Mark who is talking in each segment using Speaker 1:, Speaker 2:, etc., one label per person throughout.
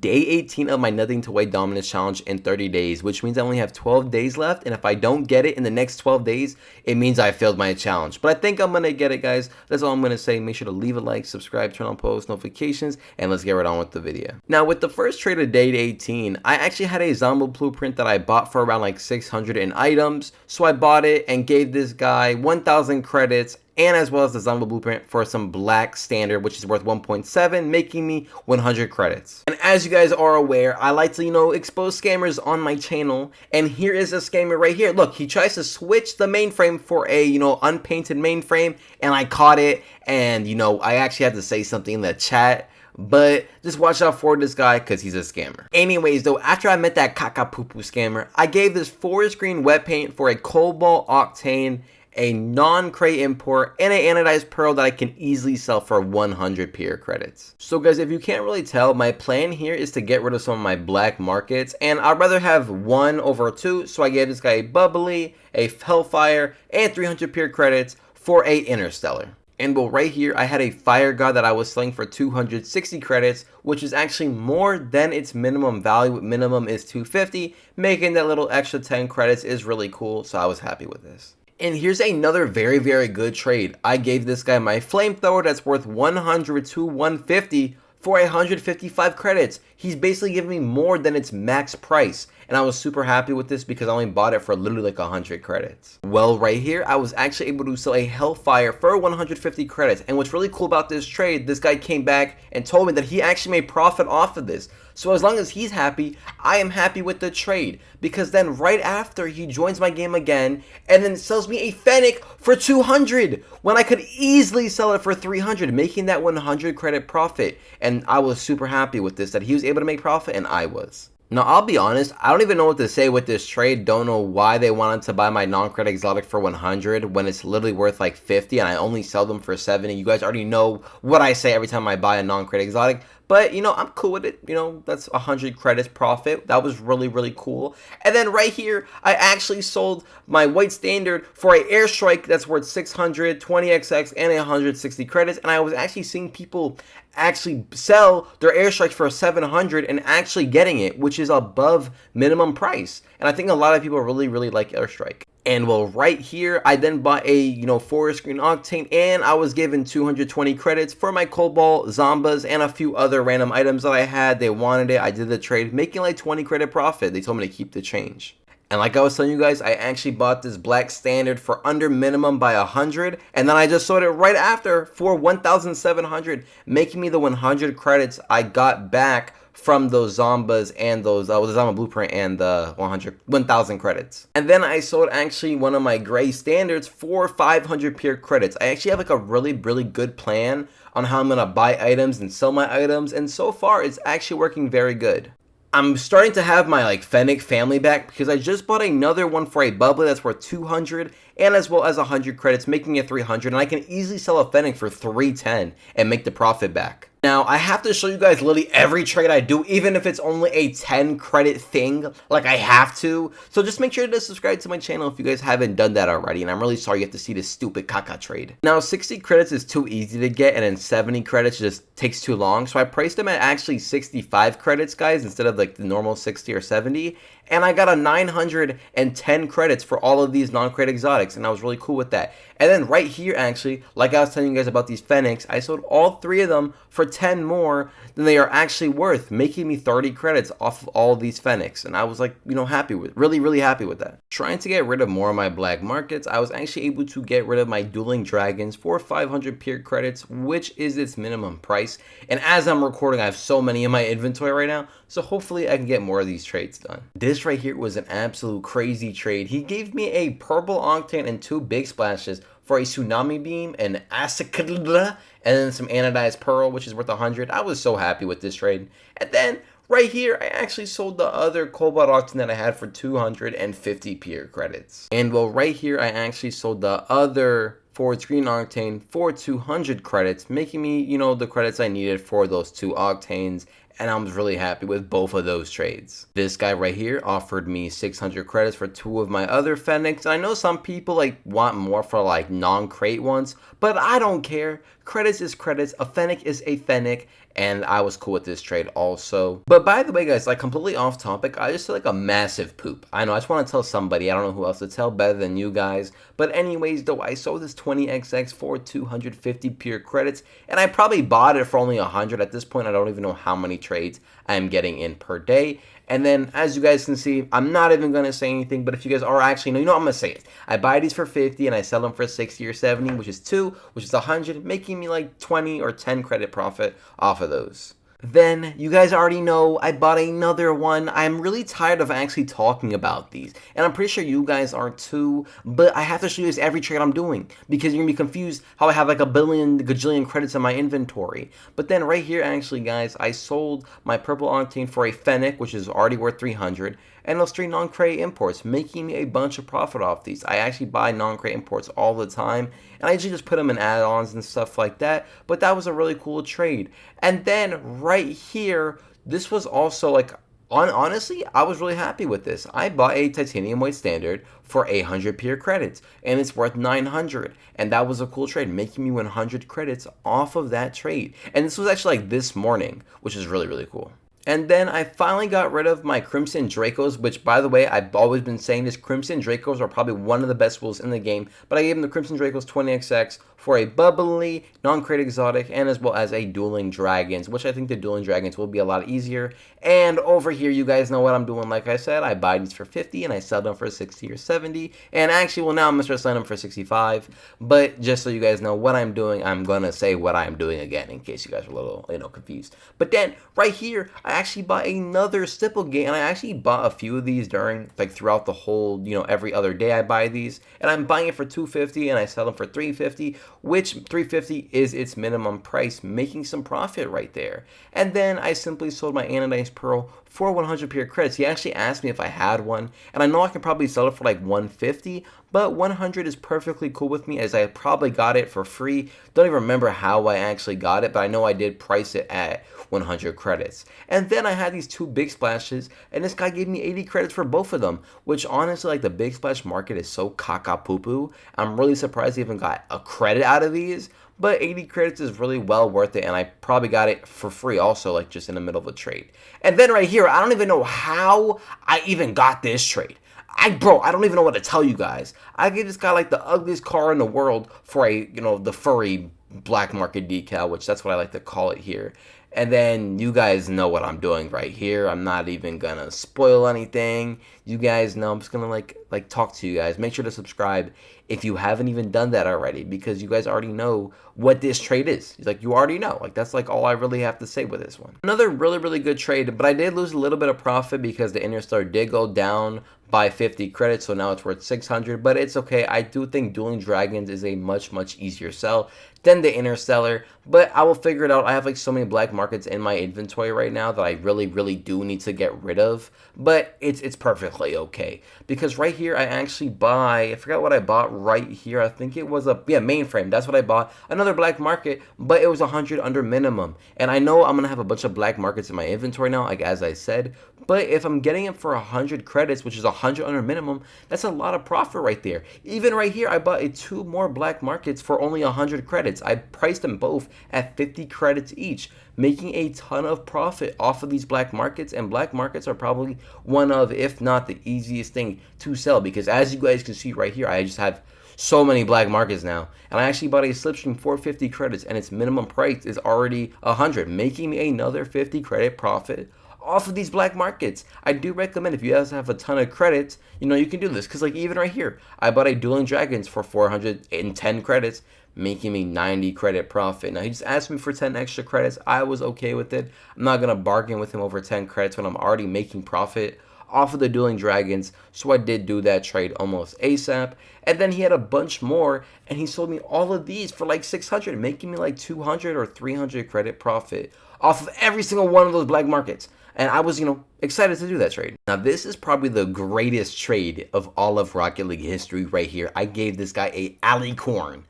Speaker 1: day 18 of my nothing to wait Dominus challenge in 30 days, which means I only have 12 days left, and if I don't get it in the next 12 days, it means I failed my challenge. But I think I'm gonna get it, guys. That's all I'm gonna say. Make sure to leave a like, subscribe, turn on post notifications, and let's get right on with the video. Now, with the first trade of day 18, I actually had a zombie blueprint that I bought for around like 600 in items, so I bought it and gave this guy 1,000 credits, and as well as the zombie blueprint for some black standard, which is worth 1.7, making me 100 credits. And as you guys are aware, I like to, expose scammers on my channel, and here is a scammer right here. Look, he tries to switch the mainframe for a, unpainted mainframe, and I caught it, and, I actually had to say something in the chat, but just watch out for this guy because he's a scammer. Anyways, though, after I met that caca poo poo scammer, I gave this forest green wet paint for a cobalt octane, a non-crate import, and an anodized pearl that I can easily sell for 100 peer credits. So guys, if you can't really tell, my plan here is to get rid of some of my black markets, and I'd rather have 1 over 2, so I gave this guy a bubbly, a hellfire, and 300 peer credits for a interstellar. And well, right here, I had a fire god that I was selling for 260 credits, which is actually more than its minimum value. Minimum is 250, making that little extra 10 credits is really cool, so I was happy with this. And here's another very, very good trade. I gave this guy my flamethrower that's worth 100 to 150 for 155 credits. He's basically giving me more than its max price. And I was super happy with this because I only bought it for literally like 100 credits. Well, right here, I was actually able to sell a Hellfire for 150 credits. And what's really cool about this trade, this guy came back and told me that he actually made profit off of this. So as long as he's happy, I am happy with the trade. Because then right after, he joins my game again and then sells me a Fennec for 200 when I could easily sell it for 300, making that 100 credit profit. And I was super happy with this, that he was able to make profit and I was. Now, I'll be honest, I don't even know what to say with this trade. Don't know why they wanted to buy my non-credit exotic for 100 when it's literally worth like 50 and I only sell them for 70. You guys already know what I say every time I buy a non-credit exotic. But, I'm cool with it. That's 100 credits profit. That was really, really cool. And then right here, I actually sold my white standard for an airstrike that's worth 600, 20XX, and 160 credits. And I was actually seeing people actually sell their airstrikes for 700 and actually getting it, which is above minimum price. And I think a lot of people really, really like airstrike. And well, right here, I then bought a, forest green octane, and I was given 220 credits for my cobalt, zombas, and a few other random items that I had. They wanted it. I did the trade, making like 20 credit profit. They told me to keep the change. And like I was telling you guys, I actually bought this black standard for under minimum by 100, and then I just sold it right after for 1,700, making me the 100 credits I got back from those zombas and those the zombie blueprint and the 1,000 credits. And then I sold actually one of my gray standards for 500 peer credits. I actually have like a really, really good plan on how I'm gonna buy items and sell my items, and so far it's actually working very good. I'm starting to have my Fennec family back because I just bought another one for a bubbly that's worth 200 and as well as 100 credits, making it 300, and I can easily sell a Fennec for 310 and make the profit back. Now, I have to show you guys literally every trade I do, even if it's only a 10 credit thing, like I have to. So just make sure to subscribe to my channel if you guys haven't done that already, and I'm really sorry you have to see this stupid caca trade. Now, 60 credits is too easy to get, and then 70 credits just takes too long, so I priced them at actually 65 credits, guys, instead of like the normal 60 or 70, and I got a 910 credits for all of these non-credit exotics, and I was really cool with that. And then right here, actually, like I was telling you guys about these Fennecs, I sold all 3 of them for 10 more than they are actually worth, making me 30 credits off of all of these Fennecs. And I was like, happy with, really happy with that. Trying to get rid of more of my black markets, I was actually able to get rid of my dueling dragons for 500 peer credits, which is its minimum price. And as I'm recording, I have so many in my inventory right now, so hopefully I can get more of these trades done. This right here was an absolute crazy trade. He gave me a purple octane and 2 big splashes for a tsunami beam, an acicadla, and then some anodized pearl, which is worth 100. I was so happy with this trade. And then right here, I actually sold the other cobalt octane that I had for 250 peer credits. And well, right here, I actually sold the other forest green octane for 200 credits, making me, the credits I needed for those 2 octanes. And I was really happy with both of those trades. This guy right here offered me 600 credits for 2 of my other Fennecs. I know some people want more for non-crate ones, but I don't care credits is credits, a fennec is a fennec, and I was cool with this trade also. But by the way, guys, like completely off topic, I just feel like a massive poop. I know, I just want to tell somebody, I don't know who else to tell better than you guys. But anyways, though, I sold this 20XX for 250 pure credits, and I probably bought it for only 100. At this point, I don't even know how many trades I am getting in per day. And then, as you guys can see, I'm not even going to say anything, but if you guys are actually, no, you know, I'm going to say it. I buy these for 50 and I sell them for 60 or 70, which is 2, which is 100, making me like 20 or 10 credit profit off of those. Then, you guys already know, I bought another one. I'm really tired of actually talking about these, and I'm pretty sure you guys are too, but I have to show you guys every trade I'm doing, because you're going to be confused how I have like a billion, gajillion credits in my inventory. But then right here, actually, guys, I sold my purple octane for a fennec, which is already worth 300, and those 3 non-crate imports, making me a bunch of profit off these. I actually buy non-crate imports all the time, and I usually just put them in add-ons and stuff like that, but that was a really cool trade. And then right here, this was also like, honestly, I was really happy with this. I bought a titanium white standard for 800 pure credits, and it's worth 900, and that was a cool trade, making me 100 credits off of that trade. And this was actually like this morning, which is really, really cool. And then I finally got rid of my Crimson Dracos, which, by the way, I've always been saying this. Crimson Dracos are probably one of the best wolves in the game, but I gave them the Crimson Dracos 20XX for a bubbly, non-crate exotic, and as well as a dueling dragons, which I think the dueling dragons will be a lot easier. And over here, you guys know what I'm doing. Like I said, I buy these for 50 and I sell them for 60 or 70. And actually, well, now I'm going to start selling them for 65. But just so you guys know what I'm doing, I'm going to say what I'm doing again in case you guys are a little, confused. But then right here, I actually bought another Stipplegate, and I actually bought a few of these during, like, throughout the whole, every other day I buy these. And I'm buying it for 250 and I sell them for 350, which 350 is its minimum price, making some profit right there. And then I simply sold my anodized pearl for 100 pure credits. He actually asked me if I had one, and I know I can probably sell it for like 150, but 100 is perfectly cool with me, as I probably got it for free. Don't even remember how I actually got it, but I know I did price it at 100 credits. And then I had these 2 big splashes, and this guy gave me 80 credits for both of them, which honestly, like, the big splash market is so caca-poo-poo. I'm really surprised I even got a credit out of these, but 80 credits is really well worth it, and I probably got it for free also, like, just in the middle of a trade. And then right here, I don't even know how I even got this trade. I don't even know what to tell you guys. I gave this guy like the ugliest car in the world for a, the furry black market decal, which that's what I like to call it here. And then you guys know what I'm doing right here. I'm not even gonna spoil anything. You guys know I'm just gonna like talk to you guys. Make sure to subscribe if you haven't even done that already, because you guys already know what this trade is. Like, you already know. Like, that's like all I really have to say with this one. Another really, really good trade, but I did lose a little bit of profit because the Interstellar did go down by 50 credits, so now it's worth 600, but it's okay. I do think Dueling Dragons is a much, much easier sell than the Interstellar, but I will figure it out. I have like so many black markets in my inventory right now that I really, really do need to get rid of, but it's perfectly okay, because right here I actually buy, I forgot what I bought right here. I think it was mainframe. That's what I bought. Another black market, but it was 100 under minimum, and I know I'm gonna have a bunch of black markets in my inventory now, like as I said, but if I'm getting it for 100 credits, which is 100 under minimum, that's a lot of profit right there. Even right here, I bought 2 more black markets for only 100 credits. I priced them both at 50 credits each, making a ton of profit off of these black markets. And black markets are probably one of, if not the easiest thing to sell, because as you guys can see right here, I just have so many black markets now. And I actually bought a slipstream for 50 credits, and its minimum price is already 100, making me another 50 credit profit off of these black markets. I do recommend, if you guys have a ton of credits, you can do this, because like even right here, I bought a Dueling Dragons for 410 credits, making me 90 credit profit. Now, he just asked me for 10 extra credits. I was okay with it. I'm not gonna bargain with him over 10 credits when I'm already making profit off of the Dueling Dragons, so I did do that trade almost ASAP. And then he had a bunch more, and he sold me all of these for like 600, making me like 200 or 300 credit profit off of every single one of those black markets. And I was, excited to do that trade. Now, this is probably the greatest trade of all of Rocket League history right here. I gave this guy a alicorn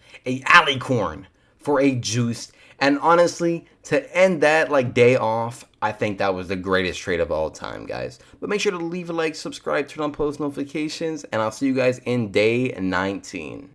Speaker 1: for a juice. And honestly, to end that like day off, I think that was the greatest trade of all time, guys. But make sure to leave a like, subscribe, turn on post notifications, and I'll see you guys in day 19.